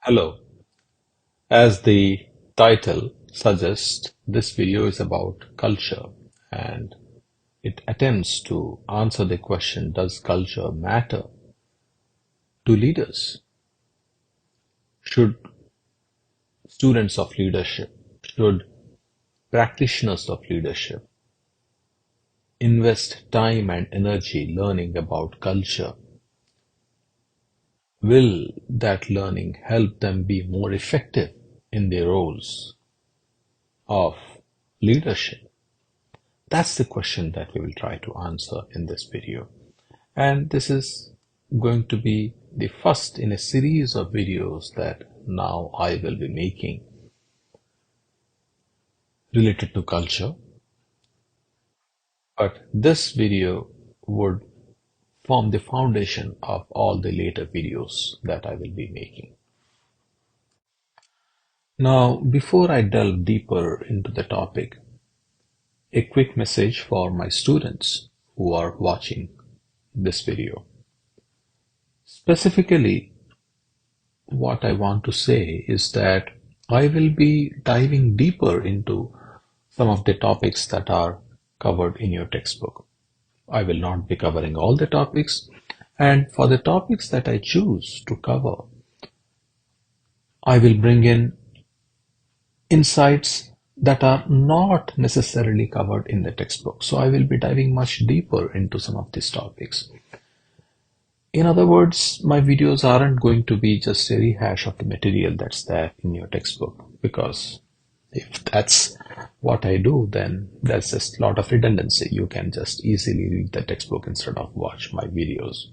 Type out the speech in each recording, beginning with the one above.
Hello. As the title suggests, this video is about culture and it attempts to answer the question, does culture matter to leaders? Should students of leadership, should practitioners of leadership invest time and energy learning about culture? Will that learning help them be more effective in their roles of leadership? That's the question that we will try to answer in this video. And this is going to be the first in a series of videos that now I will be making related to culture. But this video would form the foundation of all the later videos that I will be making. Now, before I delve deeper into the topic, a quick message for my students who are watching this video. Specifically, what I want to say is that I will be diving deeper into some of the topics that are covered in your textbook. I will not be covering all the topics, and for the topics that I choose to cover, I will bring in insights that are not necessarily covered in the textbook. So I will be diving much deeper into some of these topics. In other words, my videos aren't going to be just a rehash of the material that's there in your textbook, because if that's what I do, then there's just a lot of redundancy. You can just easily read the textbook instead of watch my videos.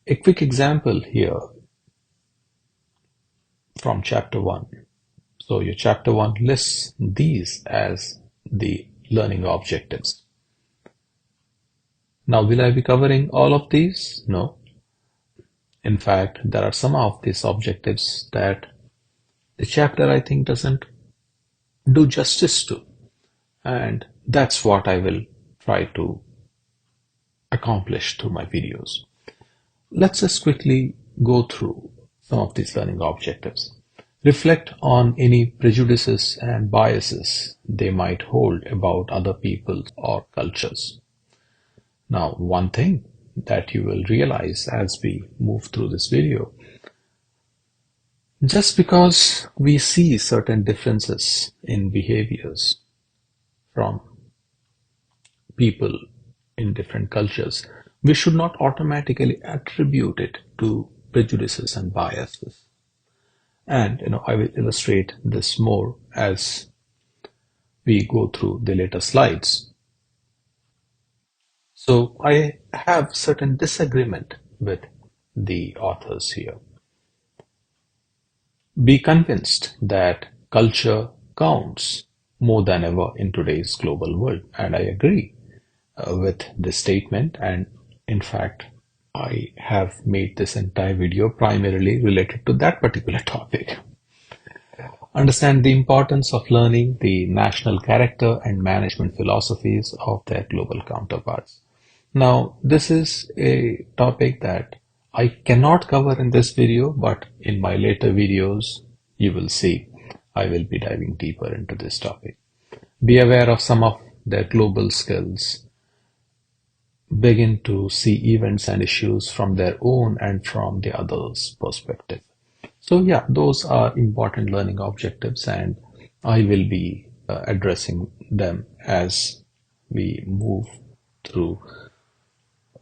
A quick example here from chapter 1. So your chapter 1 lists these as the learning objectives. Now, will I be covering all of these? No. In fact, there are some of these objectives that the chapter, I think, doesn't do justice to. And that's what I will try to accomplish through my videos. Let's just quickly go through some of these learning objectives. Reflect on any prejudices and biases they might hold about other people or cultures. Now, one thing that you will realize as we move through this video, just because we see certain differences in behaviors from people in different cultures, we should not automatically attribute it to prejudices and biases. And I will illustrate this more as we go through the later slides. So I have certain disagreement with the authors here. Be convinced that culture counts more than ever in today's global world. And I agree with this statement. And in fact, I have made this entire video primarily related to that particular topic. Understand the importance of learning the national character and management philosophies of their global counterparts. Now, this is a topic that I cannot cover in this video, but in my later videos, you will see I will be diving deeper into this topic. Be aware of some of their global skills. Begin to see events and issues from their own and from the others' perspective. So yeah, those are important learning objectives, and I will be addressing them as we move through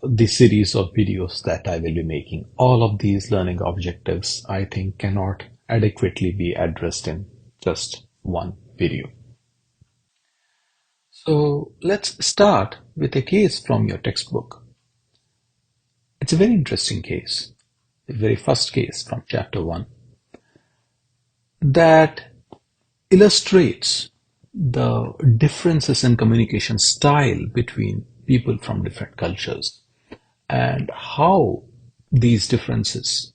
the series of videos that I will be making. All of these learning objectives, I think, cannot adequately be addressed in just one video. So let's start with a case from your textbook. It's a very interesting case, the very first case from chapter 1, that illustrates the differences in communication style between people from different cultures and how these differences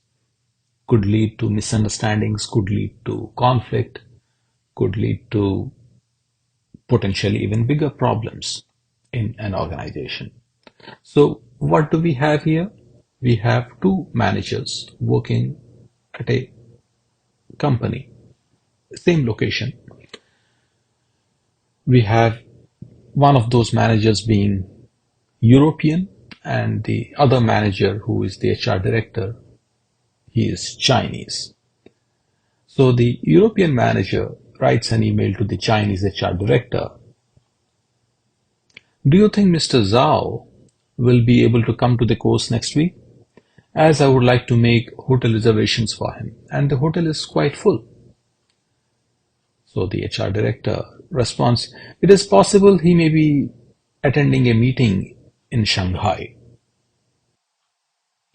could lead to misunderstandings, could lead to conflict, could lead to potentially even bigger problems in an organization. So what do we have here? We have two managers working at a company, same location, we have one of those managers being European and the other manager, who is the HR director, he is Chinese. So the European manager writes an email to the Chinese HR director. Do you think Mr. Zhao will be able to come to the course next week? As I would like to make hotel reservations for him, and the hotel is quite full. So the HR director responds, it is possible he may be attending a meeting in Shanghai.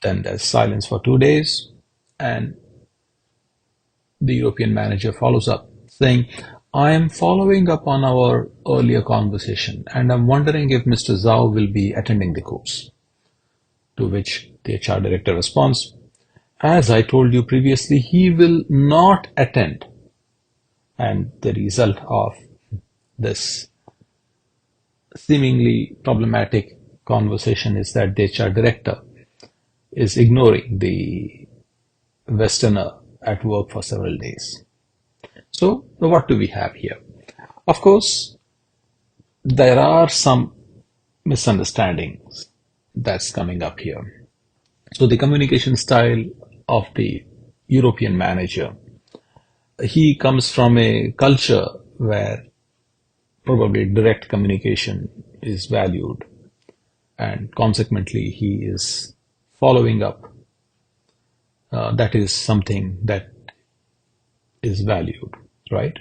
Then there's silence for 2 days, and the European manager follows up saying, I am following up on our earlier conversation and I'm wondering if Mr. Zhao will be attending the course. To which the HR director responds, as I told you previously, he will not attend. And the result of this seemingly problematic conversation is that the HR director is ignoring the Westerner at work for several days. So, what do we have here? Of course, there are some misunderstandings that's coming up here. So, the communication style of the European manager, he comes from a culture where probably direct communication is valued, and consequently, he is following up. That is something that is valued, right?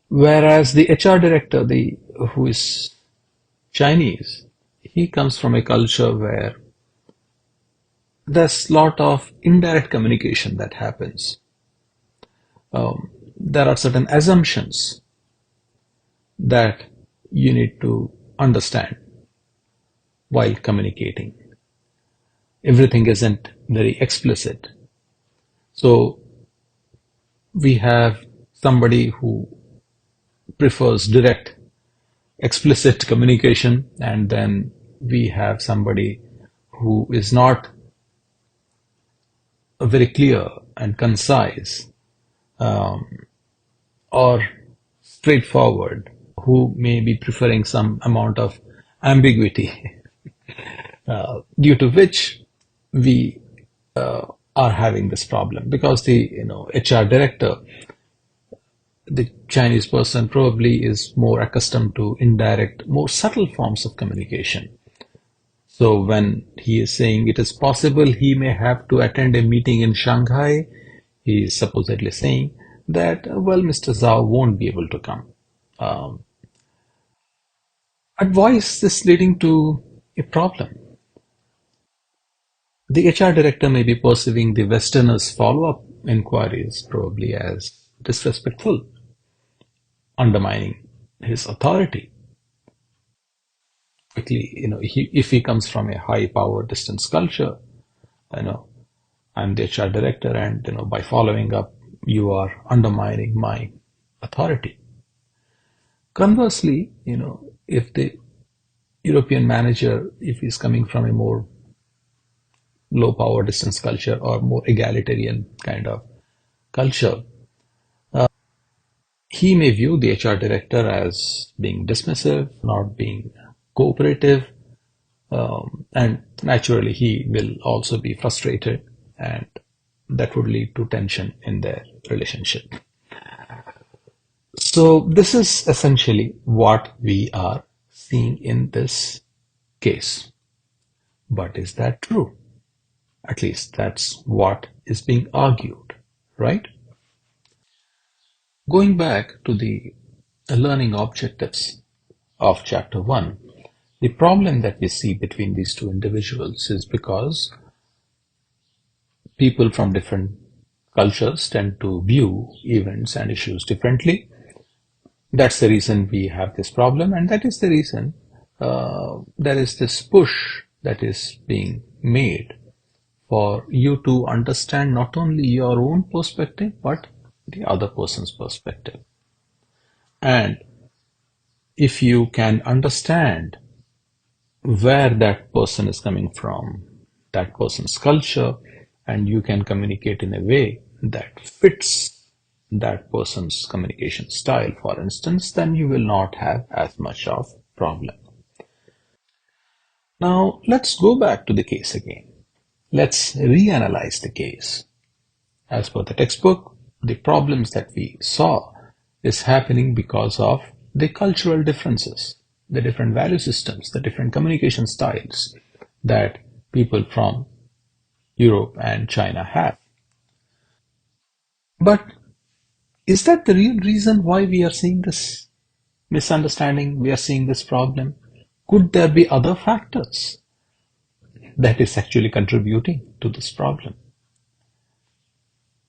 Whereas the HR director, who is Chinese, he comes from a culture where there's a lot of indirect communication that happens. There are certain assumptions that you need to understand while communicating. Everything isn't very explicit. So we have somebody who prefers direct, explicit communication, and then we have somebody who is not very clear and concise or straightforward, who may be preferring some amount of ambiguity, due to which we are having this problem, because the HR director, the Chinese person, probably is more accustomed to indirect, more subtle forms of communication. So when he is saying it is possible he may have to attend a meeting in Shanghai, he is supposedly saying that, well, Mr. Zhao won't be able to come. And why is this leading to a problem? The HR director may be perceiving the Westerners' follow-up inquiries probably as disrespectful, undermining his authority. Quickly, if he comes from a high power distance culture, I'm the HR director, and by following up, you are undermining my authority. Conversely, if the European manager, if he's coming from a more low power distance culture or more egalitarian kind of culture, he may view the HR director as being dismissive, not being cooperative, and naturally he will also be frustrated, and that would lead to tension in their relationship. So this is essentially what we are seeing in this case. But is that true? At least that's what is being argued, right? Going back to the learning objectives of chapter 1, the problem that we see between these two individuals is because people from different cultures tend to view events and issues differently. That's the reason we have this problem, and that is the reason there is this push that is being made for you to understand not only your own perspective, but the other person's perspective. And if you can understand where that person is coming from, that person's culture, and you can communicate in a way that fits that person's communication style, for instance, then you will not have as much of problem. Now, let's go back to the case again. Let's reanalyze the case. As per the textbook, the problems that we saw is happening because of the cultural differences, the different value systems, the different communication styles that people from Europe and China have. But is that the real reason why we are seeing this misunderstanding, we are seeing this problem? Could there be other factors that is actually contributing to this problem?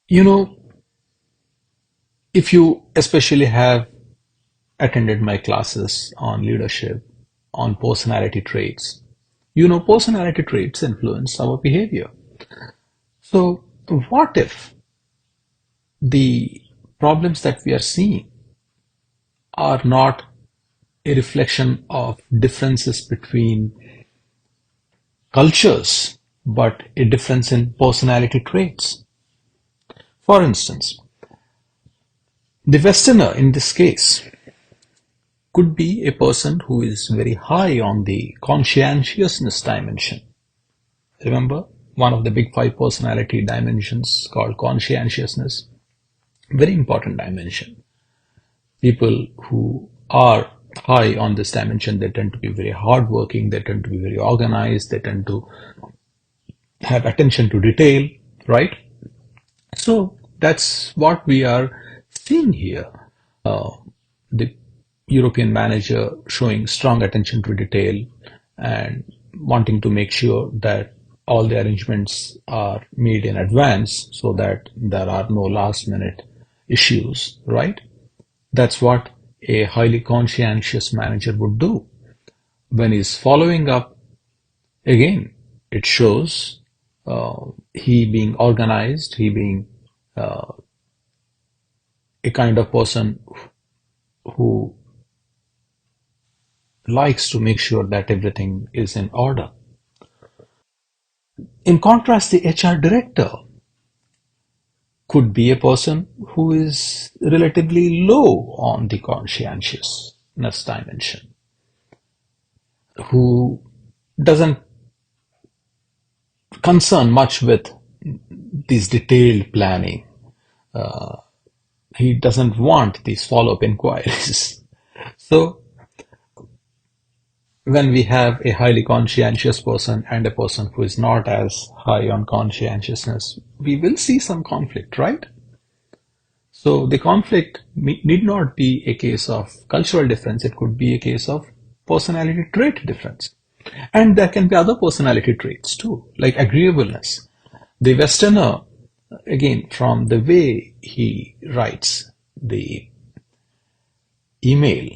You know, if you especially have attended my classes on leadership, on personality traits, you know, personality traits influence our behavior. So, what if the problems that we are seeing are not a reflection of differences between cultures, but a difference in personality traits? For instance, the Westerner in this case could be a person who is very high on the conscientiousness dimension. Remember, one of the big five personality dimensions called conscientiousness, very important dimension. People who are high on this dimension, they tend to be very hardworking, they tend to be very organized, they tend to have attention to detail, right? So that's what we are seeing here. The European manager showing strong attention to detail and wanting to make sure that all the arrangements are made in advance so that there are no last minute issues, right? That's what a highly conscientious manager would do. When he's following up, again, it shows he being organized, he being a kind of person who likes to make sure that everything is in order. In contrast, the HR director could be a person who is relatively low on the conscientiousness dimension, who doesn't concern much with this detailed planning. He doesn't want these follow-up inquiries. So when we have a highly conscientious person and a person who is not as high on conscientiousness, we will see some conflict, right? So the conflict need not be a case of cultural difference, it could be a case of personality trait difference. And there can be other personality traits too, like agreeableness. The Westerner, again, from the way he writes the email,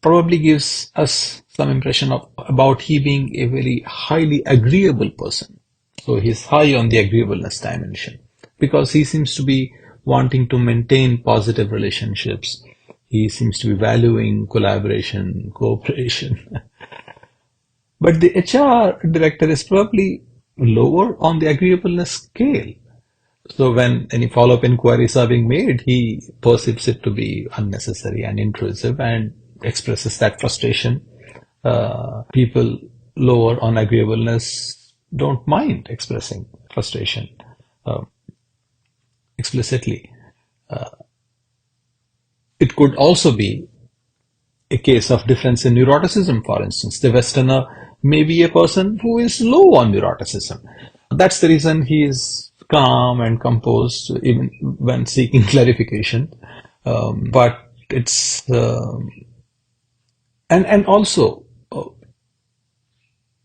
probably gives us some impression of about he being a very highly agreeable person. So he's high on the agreeableness dimension because he seems to be wanting to maintain positive relationships. He seems to be valuing collaboration, cooperation. But the HR director is probably lower on the agreeableness scale. So when any follow-up inquiries are being made, he perceives it to be unnecessary and intrusive and expresses that frustration. People lower on agreeableness don't mind expressing frustration explicitly. It could also be a case of difference in neuroticism, for instance. The Westerner may be a person who is low on neuroticism. That's the reason he is calm and composed even when seeking clarification. But it's and also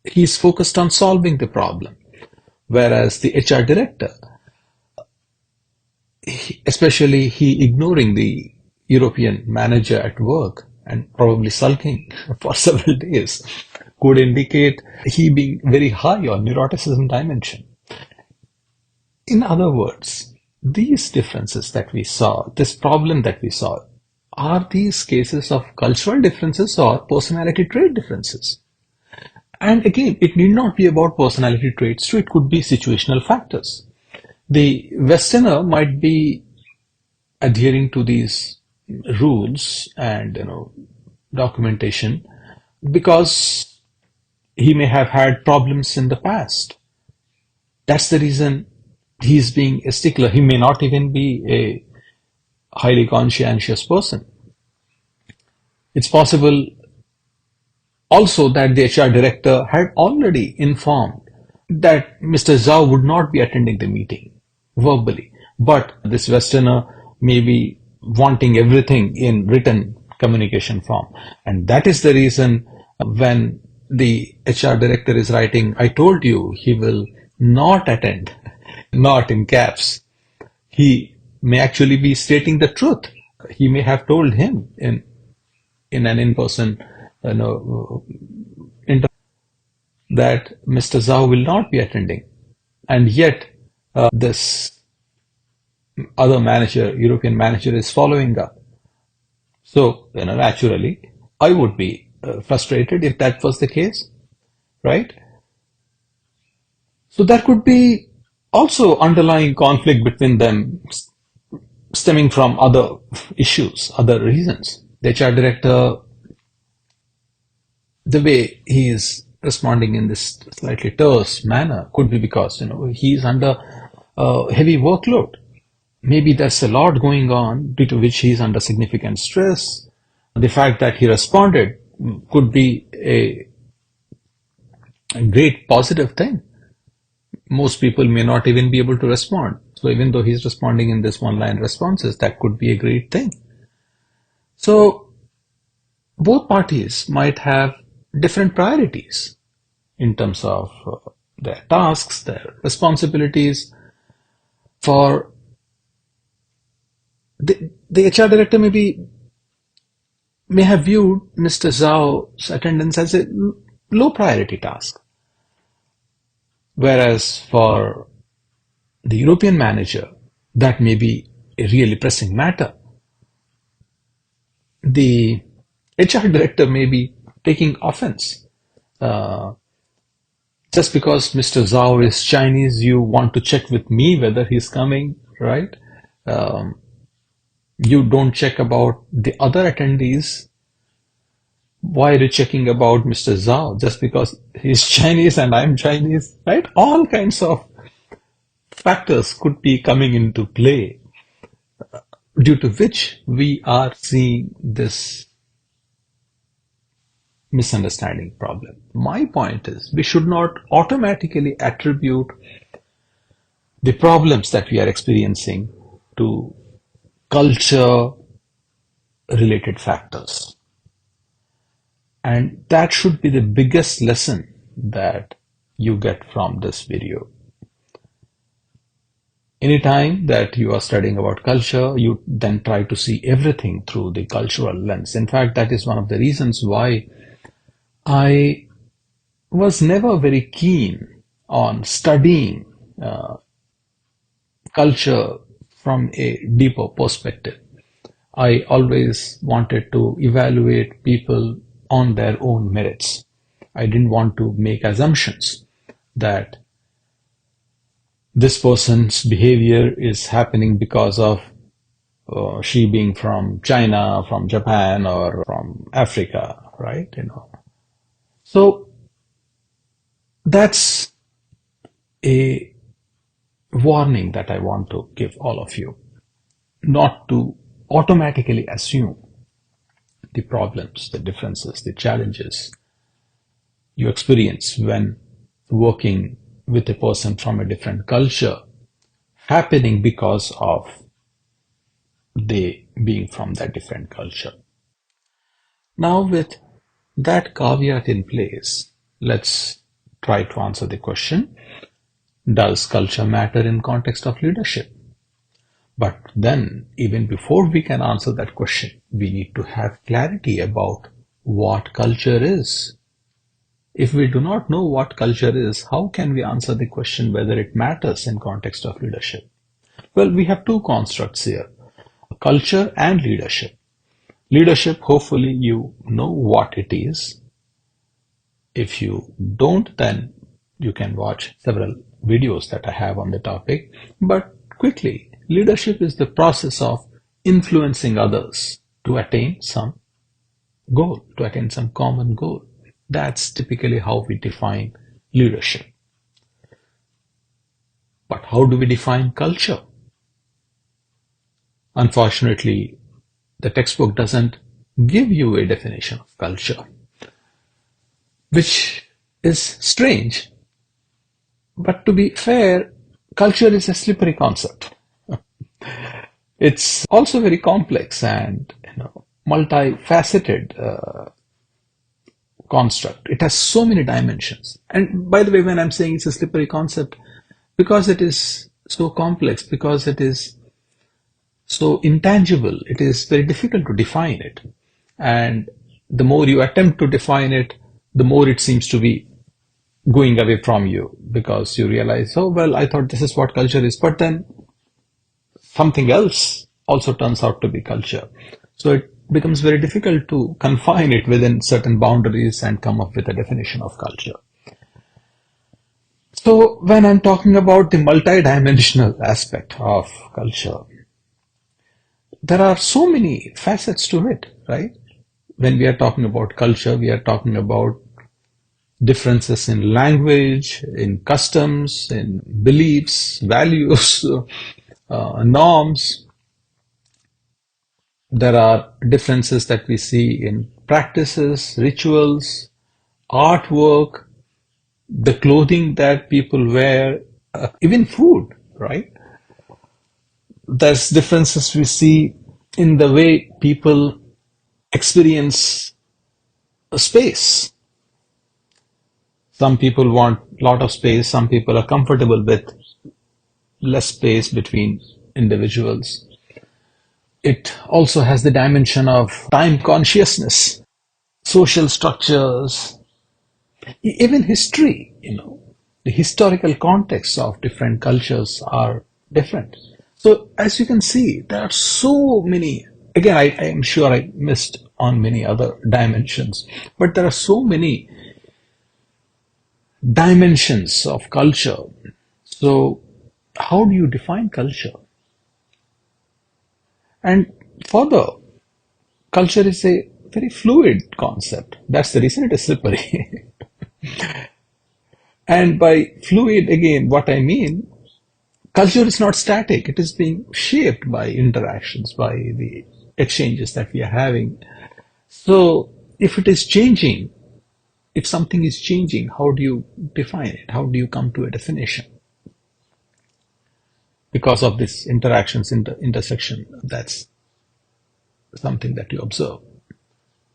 he's focused on solving the problem, whereas the HR director, especially he ignoring the European manager at work and probably sulking for several days, could indicate he being very high on neuroticism dimension. In other words, these differences that we saw, this problem that we saw, are these cases of cultural differences or personality trait differences? And again, it need not be about personality traits too, it could be situational factors. The Westerner might be adhering to these rules and documentation because he may have had problems in the past. That's the reason he's being a stickler. He may not even be a highly conscientious person. It's possible also that the HR director had already informed that Mr. Zhao would not be attending the meeting verbally, but this Westerner may be wanting everything in written communication form. And that is the reason when the HR director is writing, I told you he will not attend, not in caps, he may actually be stating the truth. He may have told him in an in-person inter that Mr. Zhao will not be attending, and yet this other manager, European manager, is following up. So naturally, I would be frustrated if that was the case, right? So there could be also underlying conflict between them stemming from other issues, other reasons. The HR director, the way he is responding in this slightly terse manner could be because he's under heavy workload. Maybe there's a lot going on due to which he's under significant stress. The fact that he responded could be a great positive thing. Most people may not even be able to respond. So even though he's responding in this one-line responses, that could be a great thing. So both parties might have different priorities in terms of their tasks, their responsibilities. For the HR director may have viewed Mr. Zhao's attendance as a low priority task, whereas for the European manager, that may be a really pressing matter. The HR director may be taking offense. Just because Mr. Zhao is Chinese, you want to check with me whether he's coming, right? You don't check about the other attendees. Why are you checking about Mr. Zhao? Just because he's Chinese and I'm Chinese, right? All kinds of factors could be coming into play due to which we are seeing this misunderstanding problem. My point is we should not automatically attribute the problems that we are experiencing to culture related factors. And that should be the biggest lesson that you get from this video. Anytime that you are studying about culture, you then try to see everything through the cultural lens. In fact, that is one of the reasons why I was never very keen on studying culture from a deeper perspective. I always wanted to evaluate people on their own merits. I didn't want to make assumptions that this person's behavior is happening because of she being from China, from Japan, or from Africa, right? So that's a warning that I want to give all of you, not to automatically assume the problems, the differences, the challenges you experience when working with a person from a different culture happening because of they being from that different culture. Now, with that caveat in place, let's try to answer the question, does culture matter in context of leadership? But then, even before we can answer that question, we need to have clarity about what culture is. If we do not know what culture is, how can we answer the question whether it matters in context of leadership? Well, we have two constructs here, culture and leadership. Leadership, hopefully you know what it is. If you don't, then you can watch several videos that I have on the topic. But quickly, leadership is the process of influencing others to attain some goal, to attain some common goal. That's typically how we define leadership. But how do we define culture? Unfortunately, the textbook doesn't give you a definition of culture, which is strange. But to be fair, culture is a slippery concept. It's also very complex and multifaceted construct. It has so many dimensions. And by the way, when I'm saying it's a slippery concept, because it is so complex, because it is so intangible, it is very difficult to define it. And the more you attempt to define it, the more it seems to be going away from you, because you realize, oh, well, I thought this is what culture is, but then something else also turns out to be culture. So it becomes very difficult to confine it within certain boundaries and come up with a definition of culture. So when I'm talking about the multidimensional aspect of culture, there are so many facets to it, right? When we are talking about culture, we are talking about differences in language, in customs, in beliefs, values, norms. There are differences that we see in practices, rituals, artwork, the clothing that people wear, even food, right? There's differences we see in the way people experience a space. Some people want a lot of space, some people are comfortable with less space between individuals. It also has the dimension of time consciousness, social structures, even history, the historical contexts of different cultures are different. So as you can see, there are so many, again, I am sure I missed on many other dimensions, but there are so many dimensions of culture. So how do you define culture? And further, culture is a very fluid concept. That's the reason it is slippery. And by fluid, again, what I mean, culture is not static. It is being shaped by interactions, by the exchanges that we are having. So if it is changing, if something is changing, how do you define it? How do you come to a definition? Because of this interactions, intersection, that's something that you observe.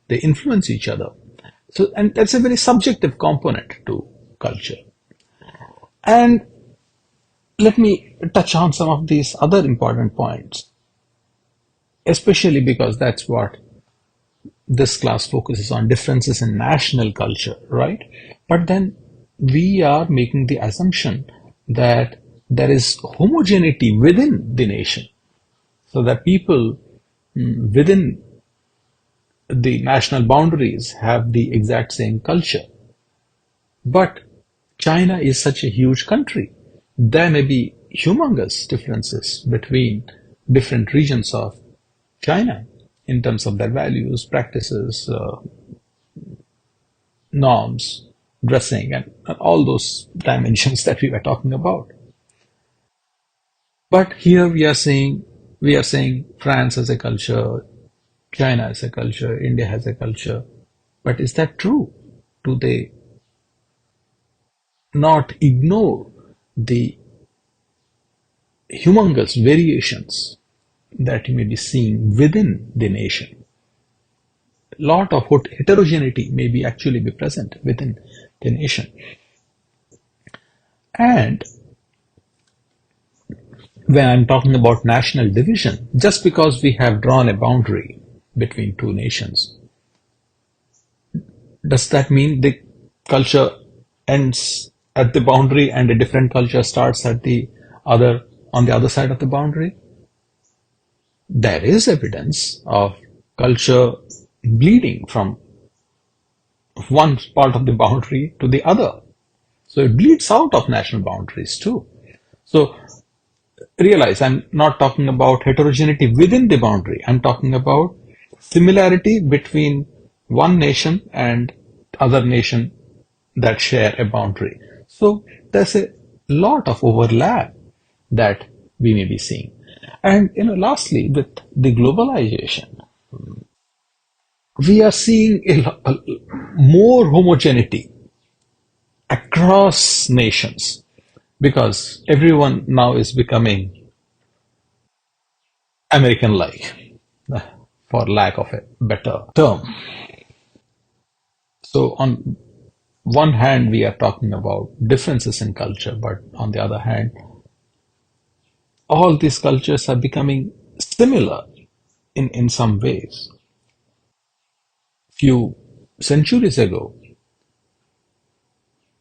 They influence each other. So, and that's a very subjective component to culture. And let me touch on some of these other important points, especially because that's what this class focuses on, differences in national culture, right? But then we are making the assumption that there is homogeneity within the nation, so that people within the national boundaries have the exact same culture. But China is such a huge country. There may be humongous differences between different regions of China in terms of their values, practices, norms, dressing, and all those dimensions that we were talking about. But here we are saying France has a culture, China has a culture, India has a culture. But is that true? Do they not ignore the humongous variations that you may be seeing within the nation? Lot of heterogeneity may be actually be present within the nation. And when I'm talking about national division, just because we have drawn a boundary between two nations, does that mean the culture ends at the boundary and a different culture starts at the other, on the other side of the boundary? There is evidence of culture bleeding from one part of the boundary to the other. So it bleeds out of national boundaries too. So realize I'm not talking about heterogeneity within the boundary. I'm talking about similarity between one nation and other nation that share a boundary. So there's a lot of overlap that we may be seeing. And lastly, with the globalization, we are seeing more homogeneity across nations because everyone now is becoming American-like, for lack of a better term. So on one hand, we are talking about differences in culture, but on the other hand, all these cultures are becoming similar in some ways. Few centuries ago,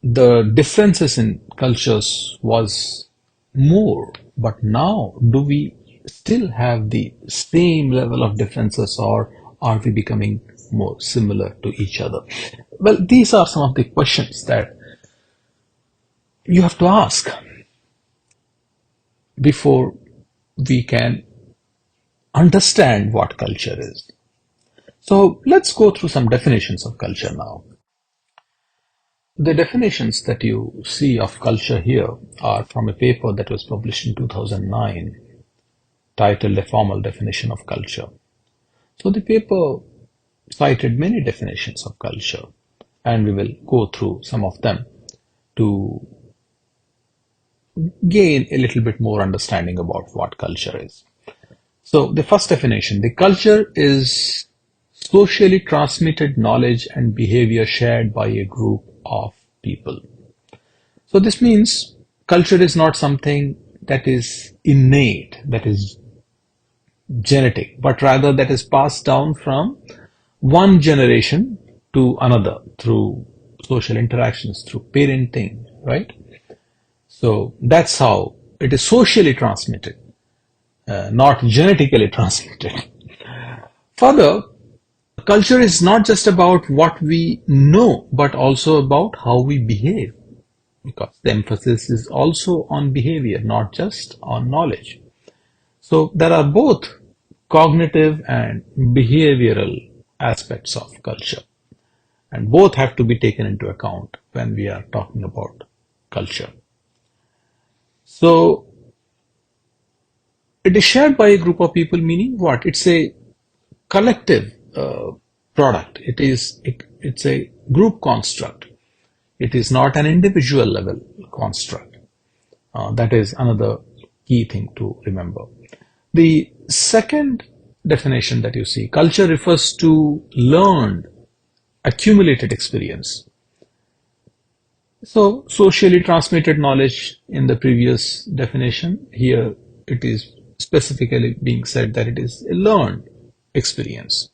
the differences in cultures was more, but now do we still have the same level of differences or are we becoming more similar to each other? Well, these are some of the questions that you have to ask before we can understand what culture is. So let's go through some definitions of culture now. The definitions that you see of culture here are from a paper that was published in 2009 titled A Formal Definition of Culture. So the paper cited many definitions of culture, and we will go through some of them to gain a little bit more understanding about what culture is. So the first definition, the culture is socially transmitted knowledge and behavior shared by a group of people. So this means culture is not something that is innate, that is genetic, but rather that is passed down from one generation to another through social interactions, through parenting, right? So that's how it is socially transmitted, not genetically transmitted. Further, culture is not just about what we know, but also about how we behave, because the emphasis is also on behavior, not just on knowledge. So there are both cognitive and behavioral aspects of culture, and both have to be taken into account when we are talking about culture. So it is shared by a group of people, meaning what? It's a collective product. It's a group construct. It is not an individual level construct. That is another key thing to remember. The second definition that you see, culture refers to learned, accumulated experience. So, socially transmitted knowledge in the previous definition, here it is specifically being said that it is a learned experience.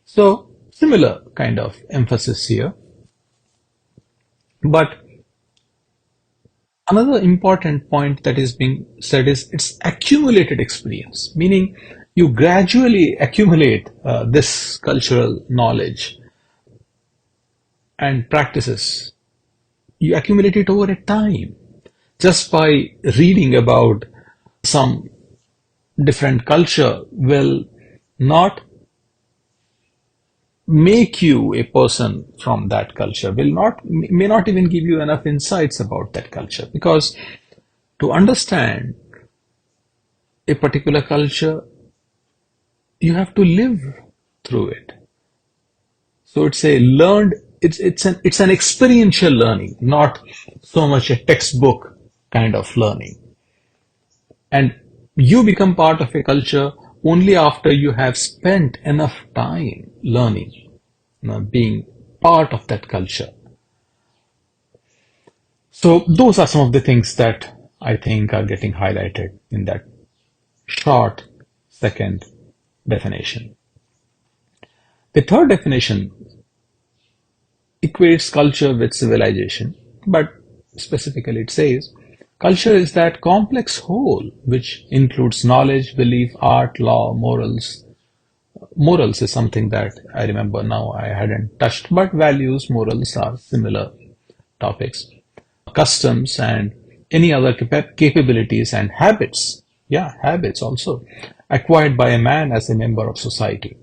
So, similar kind of emphasis here. But another important point that is being said is it's accumulated experience, meaning you gradually accumulate this cultural knowledge and practices. You accumulate it over a time just by reading about some different culture will not make you a person from that culture, may not even give you enough insights about that culture, because to understand a particular culture you have to live through it. So it's an experiential learning, not so much a textbook kind of learning. And you become part of a culture only after you have spent enough time learning, being part of that culture. So those are some of the things that I think are getting highlighted in that short second definition. The third definition equates culture with civilization, but specifically it says culture is that complex whole which includes knowledge, belief, art, law, morals. Morals is something that I remember now I hadn't touched, but values, morals are similar topics. customs, and any other capabilities and habits. Yeah, habits also acquired by a man as a member of society.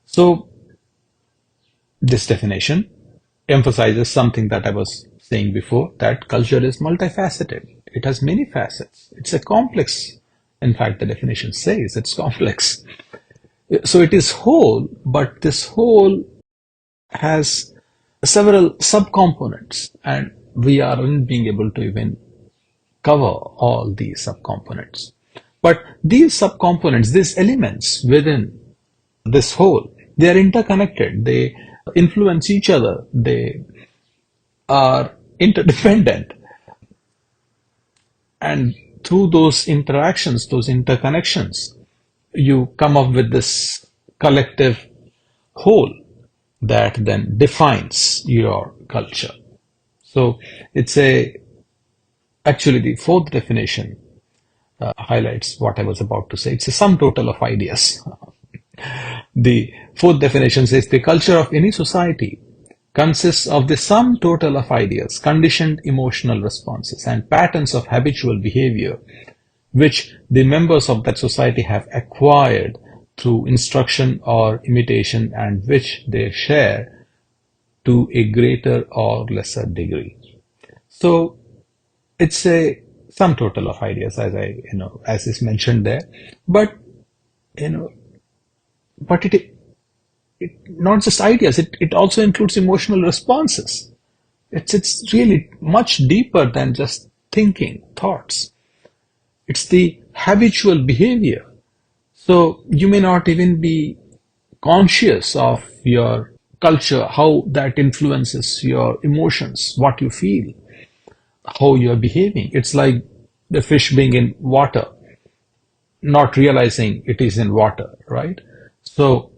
So this definition emphasizes something that I was saying before, that culture is multifaceted. It has many facets. It's a complex. In fact, the definition says it's complex. So it is whole, but this whole has several subcomponents, and we aren't being able to even cover all these subcomponents. But these subcomponents, these elements within this whole, they are interconnected. They influence each other. They are interdependent. And through those interactions, those interconnections, you come up with this collective whole that then defines your culture. So it's a actually the fourth definition highlights what I was about to say. It's a sum total of ideas. The fourth definition says the culture of any society consists of the sum total of ideas, conditioned emotional responses, and patterns of habitual behavior which the members of that society have acquired through instruction or imitation, and which they share to a greater or lesser degree. So it's a sum total of ideas, as is mentioned there, but you know, but it not just ideas, it also includes emotional responses. It's really much deeper than just thinking thoughts. It's the habitual behavior. So you may not even be conscious of your culture, how that influences your emotions, what you feel, how you're behaving. It's like the fish being in water, not realizing it is in water, right? So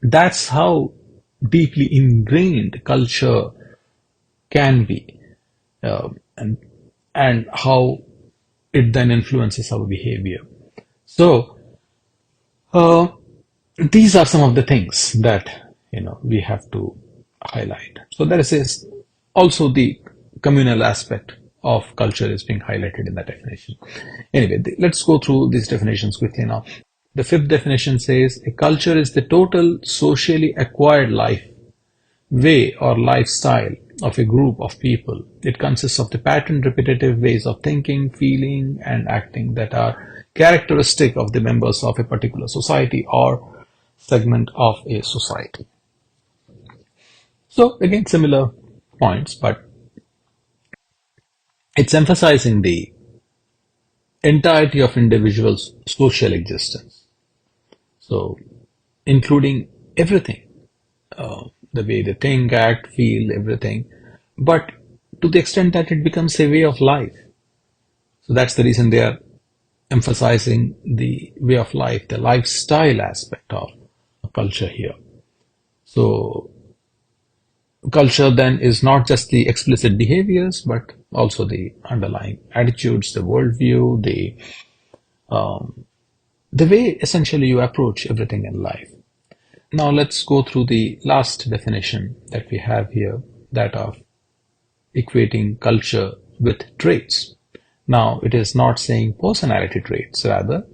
that's how deeply ingrained culture can be, and how it then influences our behavior. So these are some of the things that we have to highlight. So there is also the communal aspect of culture is being highlighted in that definition. Anyway, let's go through these definitions quickly now. The fifth definition says a culture is the total socially acquired life way or lifestyle of a group of people. It consists of the patterned, repetitive ways of thinking, feeling, and acting that are characteristic of the members of a particular society or segment of a society. So again, similar points, but it's emphasizing the entirety of individuals' social existence. So including everything, the way they think, act, feel, everything, but to the extent that it becomes a way of life. So that's the reason they are emphasizing the way of life, the lifestyle aspect of culture here. So culture then is not just the explicit behaviors, but also the underlying attitudes, the worldview, the way essentially you approach everything in life. Now let's go through the last definition that we have here, that of equating culture with traits. Now it is not saying personality traits, rather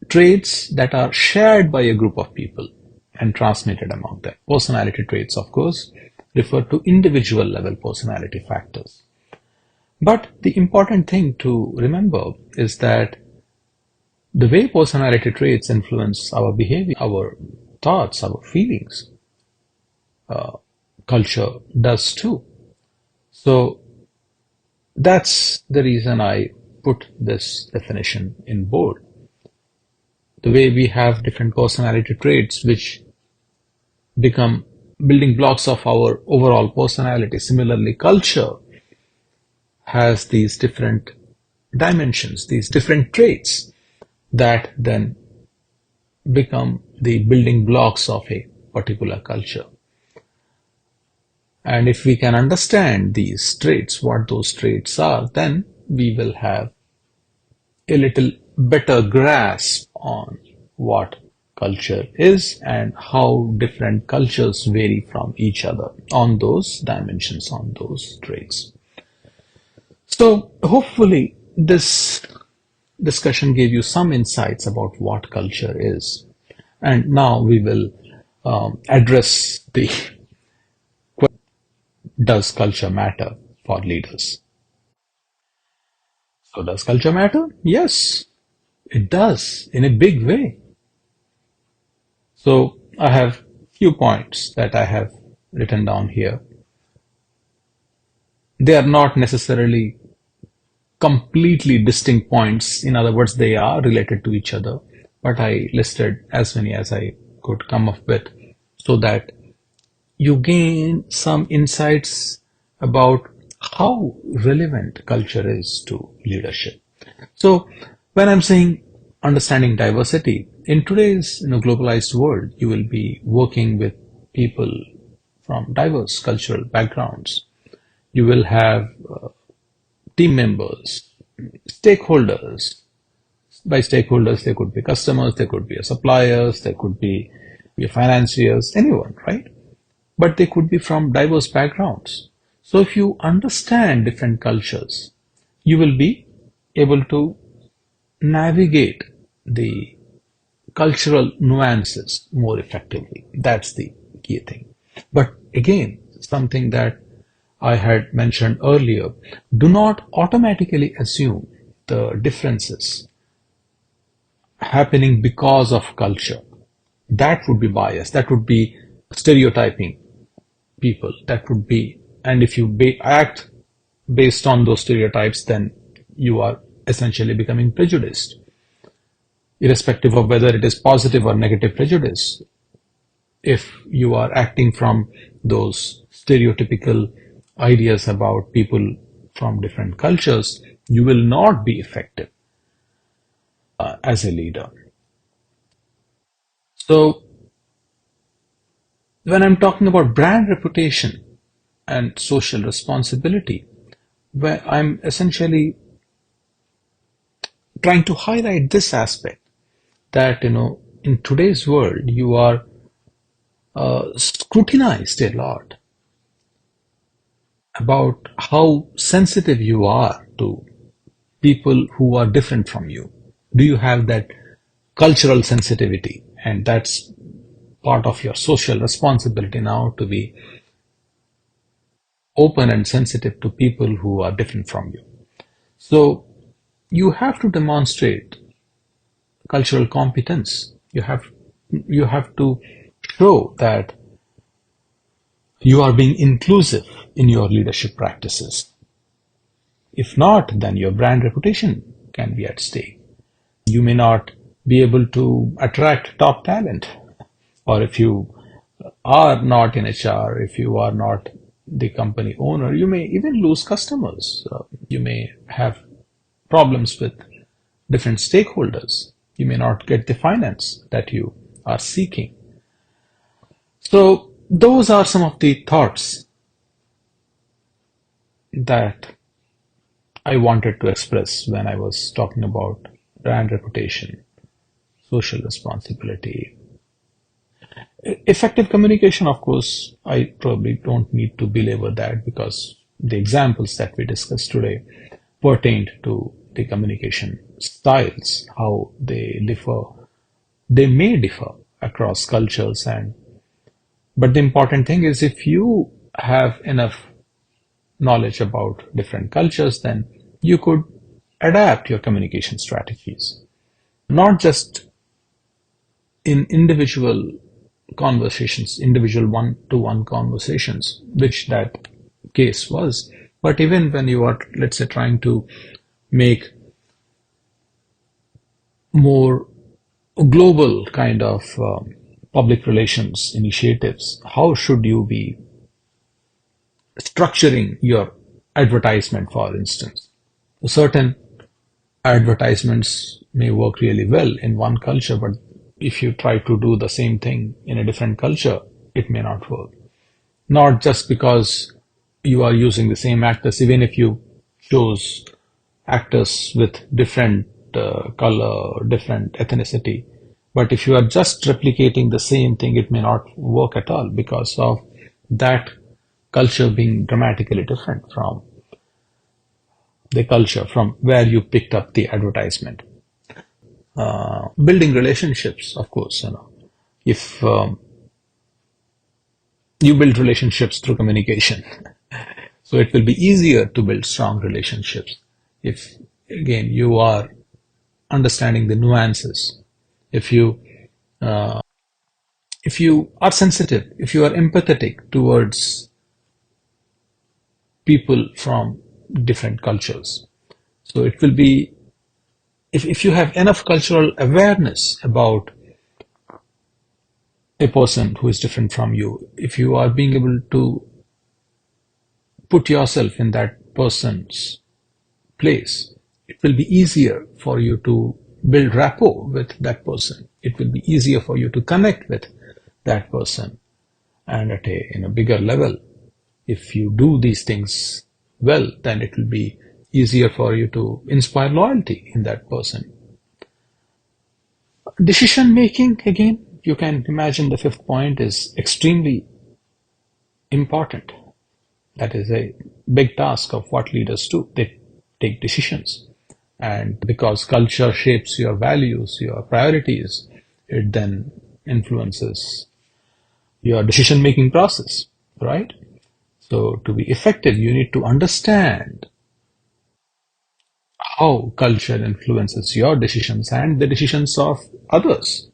traits that are shared by a group of people and transmitted among them. Personality traits, of course, refer to individual level personality factors. But the important thing to remember is that the way personality traits influence our behavior, our thoughts, our feelings, culture does too. So that's the reason I put this definition in bold. The way we have different personality traits which become building blocks of our overall personality. Similarly, culture has these different dimensions, these different traits that then become the building blocks of a particular culture. And if we can understand these traits, what those traits are, then we will have a little better grasp on what culture is and how different cultures vary from each other on those dimensions, on those traits. So, hopefully, this discussion gave you some insights about what culture is. And now we will address the does culture matter for leaders? So, does culture matter? Yes, it does in a big way. So, I have few points that I have written down here. They are not necessarily completely distinct points. In other words, they are related to each other, but I listed as many as I could come up with so that you gain some insights about how relevant culture is to leadership. So when I'm saying understanding diversity, in today's globalized world, you will be working with people from diverse cultural backgrounds. You will have team members, stakeholders. By stakeholders, they could be customers, they could be suppliers, they could be financiers, anyone, right? But they could be from diverse backgrounds. So if you understand different cultures, you will be able to navigate the cultural nuances more effectively. That's the key thing. But again, something that I had mentioned earlier, do not automatically assume the differences happening because of culture. That would be bias. That would be stereotyping people. That would be, and if you act based on those stereotypes, then you are essentially becoming prejudiced, irrespective of whether it is positive or negative prejudice. If you are acting from those stereotypical ideas about people from different cultures, you will not be effective as a leader. So, when I'm talking about brand reputation and social responsibility, where I'm essentially trying to highlight this aspect that, in today's world, you are scrutinized a lot about how sensitive you are to people who are different from you. Do you have that cultural sensitivity? And that's part of your social responsibility now, to be open and sensitive to people who are different from you. So you have to demonstrate cultural competence. You have to show that you are being inclusive in your leadership practices. If not, then your brand reputation can be at stake. You may not be able to attract top talent, or if you are not in HR, if you are not the company owner, you may even lose customers. You may have problems with different stakeholders. You may not get the finance that you are seeking. So those are some of the thoughts that I wanted to express when I was talking about brand reputation, social responsibility. Effective communication, of course, I probably don't need to belabor that, because the examples that we discussed today pertained to the communication styles, how they differ. They may differ across cultures, but the important thing is, if you have enough knowledge about different cultures, then you could adapt your communication strategies, not just in individual conversations, individual one-to-one conversations, which that case was, but even when you are, let's say, trying to make more global kind of public relations initiatives, how should you be structuring your advertisement, for instance? Certain advertisements may work really well in one culture, but if you try to do the same thing in a different culture, it may not work. Not just because you are using the same actors, even if you chose actors with different color, different ethnicity, But if you are just replicating the same thing, it may not work at all because of that culture being dramatically different from the culture from where you picked up the advertisement. Building relationships, of course, if you build relationships through communication, so it will be easier to build strong relationships if, again, you are understanding the nuances. If you if you are sensitive, if you are empathetic towards people from different cultures, so it will be, if you have enough cultural awareness about a person who is different from you, if you are being able to put yourself in that person's place, it will be easier for you to build rapport with that person. It will be easier for you to connect with that person. And at a in a bigger level, if you do these things well, then it will be easier for you to inspire loyalty in that person. Decision making, again, you can imagine the fifth point is extremely important. That is a big task of what leaders do. They take decisions. And because culture shapes your values, your priorities, it then influences your decision making process, right? So to be effective, you need to understand how culture influences your decisions and the decisions of others,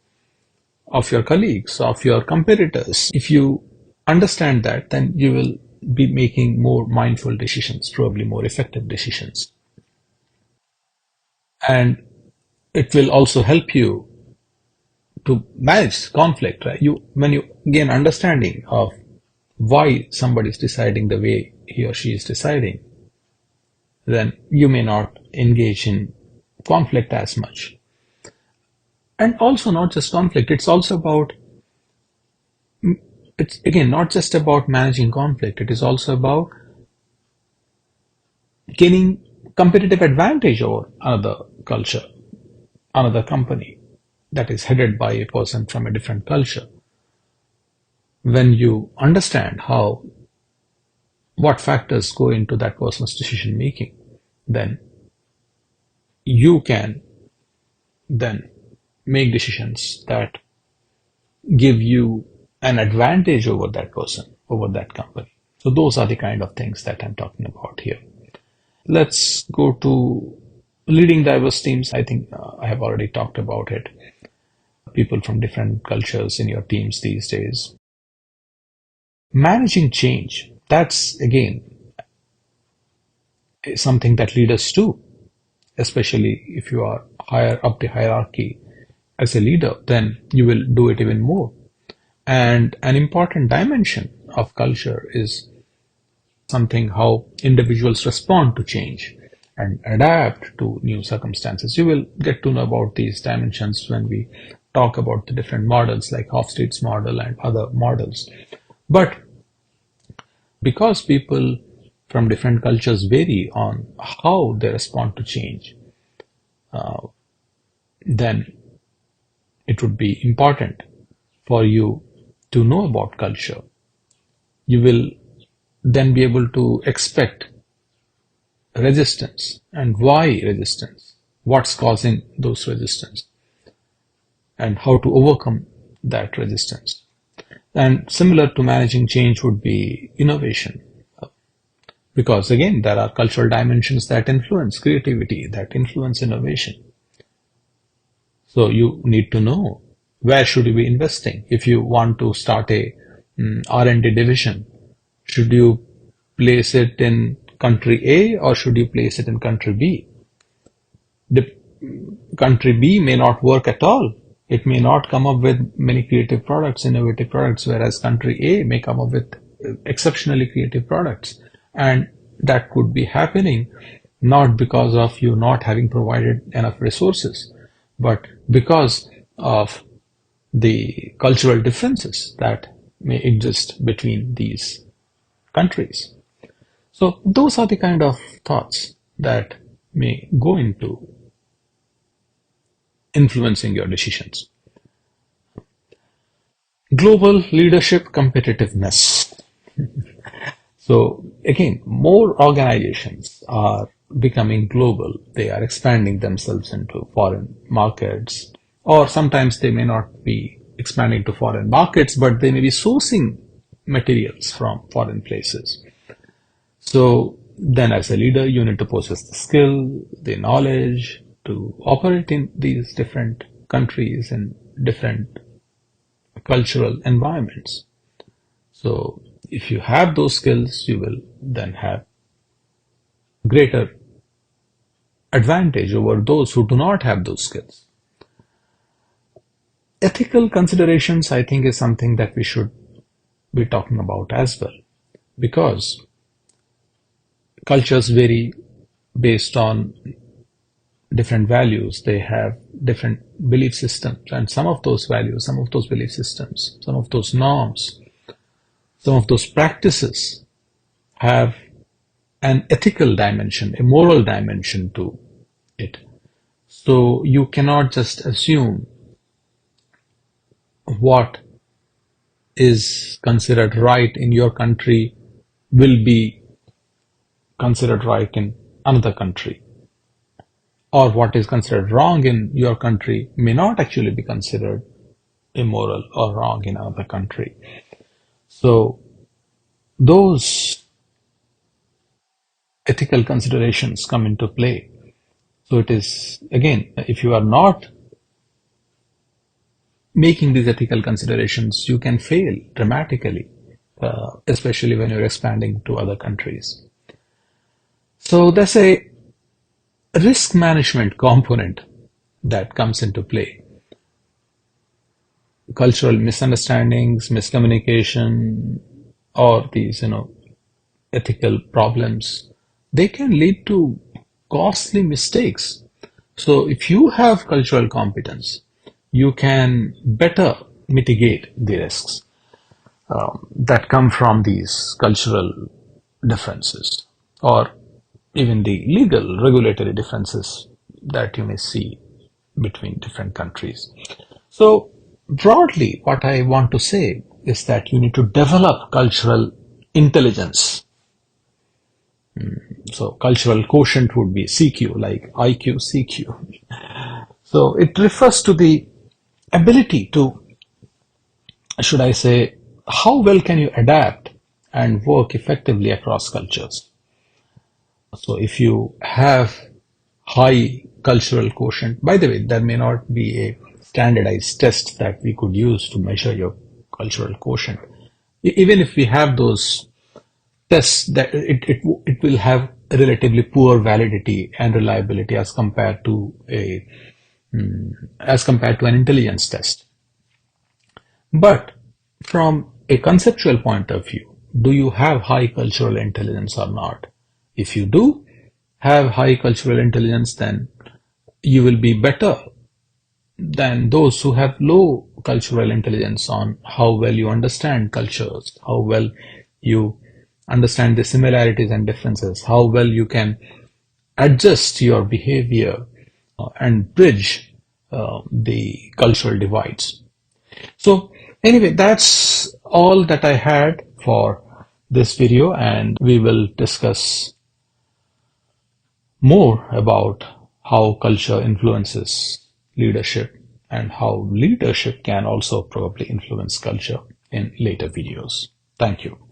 of your colleagues, of your competitors. If you understand that, then you will be making more mindful decisions, probably more effective decisions. And it will also help you to manage conflict, right? When you gain understanding of why somebody is deciding the way he or she is deciding, then you may not engage in conflict as much. And also not just conflict, it's again not just about managing conflict, it is also about gaining competitive advantage over another culture, another company that is headed by a person from a different culture. When you understand what factors go into that person's decision making, then you can then make decisions that give you an advantage over that person, over that company. So those are the kind of things that I'm talking about here. Let's go to leading diverse teams. I think I have already talked about it. People from different cultures in your teams these days. Managing change, that's again something that leaders do, especially if you are higher up the hierarchy as a leader, then you will do it even more. And an important dimension of culture is something how individuals respond to change and adapt to new circumstances. You will get to know about these dimensions when we talk about the different models like Hofstede's model and other models. But because people from different cultures vary on how they respond to change, then it would be important for you to know about culture. You will then be able to expect resistance and why resistance, what's causing those resistance, and how to overcome that resistance. And similar to managing change would be innovation. Because again, there are cultural dimensions that influence creativity, that influence innovation. So you need to know where should you be investing. If you want to start a R&D division, should you place it in country A or should you place it in country B? The country B may not work at all. It may not come up with many creative products, innovative products, whereas country A may come up with exceptionally creative products. And that could be happening not because of you not having provided enough resources, but because of the cultural differences that may exist between these countries. So those are the kind of thoughts that may go into influencing your decisions. Global leadership competitiveness. So again, more organizations are becoming global. They are expanding themselves into foreign markets, or sometimes they may not be expanding to foreign markets, but they may be sourcing materials from foreign places. So then as a leader, you need to possess the skill, the knowledge to operate in these different countries and different cultural environments. So if you have those skills, you will then have greater advantage over those who do not have those skills. Ethical considerations, I think, is something that we should be talking about as well, because cultures vary based on different values. They have different belief systems, and some of those values, some of those belief systems, some of those norms, some of those practices have an ethical dimension, a moral dimension to it. So you cannot just assume what is considered right in your country will be considered right in another country, or what is considered wrong in your country may not actually be considered immoral or wrong in another country. So those ethical considerations come into play. So it is, again, if you are not making these ethical considerations, you can fail dramatically, especially when you're expanding to other countries. So there's a risk management component that comes into play. Cultural misunderstandings, miscommunication, or these, ethical problems, they can lead to costly mistakes. So if you have cultural competence, you can better mitigate the risks that come from these cultural differences, or even the legal regulatory differences that you may see between different countries. So broadly, what I want to say is that you need to develop cultural intelligence. So cultural quotient would be CQ, like IQ, CQ. So it refers to the ability to, should I say, how well can you adapt and work effectively across cultures. So if you have high cultural quotient, by the way, there may not be a standardized test that we could use to measure your cultural quotient. Even if we have those tests, that it will have relatively poor validity and reliability as compared to an intelligence test. But from a conceptual point of view, do you have high cultural intelligence or not? If you do have high cultural intelligence, then you will be better than those who have low cultural intelligence on how well you understand cultures, how well you understand the similarities and differences, how well you can adjust your behavior and bridge the cultural divides. So anyway, that's all that I had for this video, and we will discuss more about how culture influences leadership and how leadership can also probably influence culture in later videos. Thank you.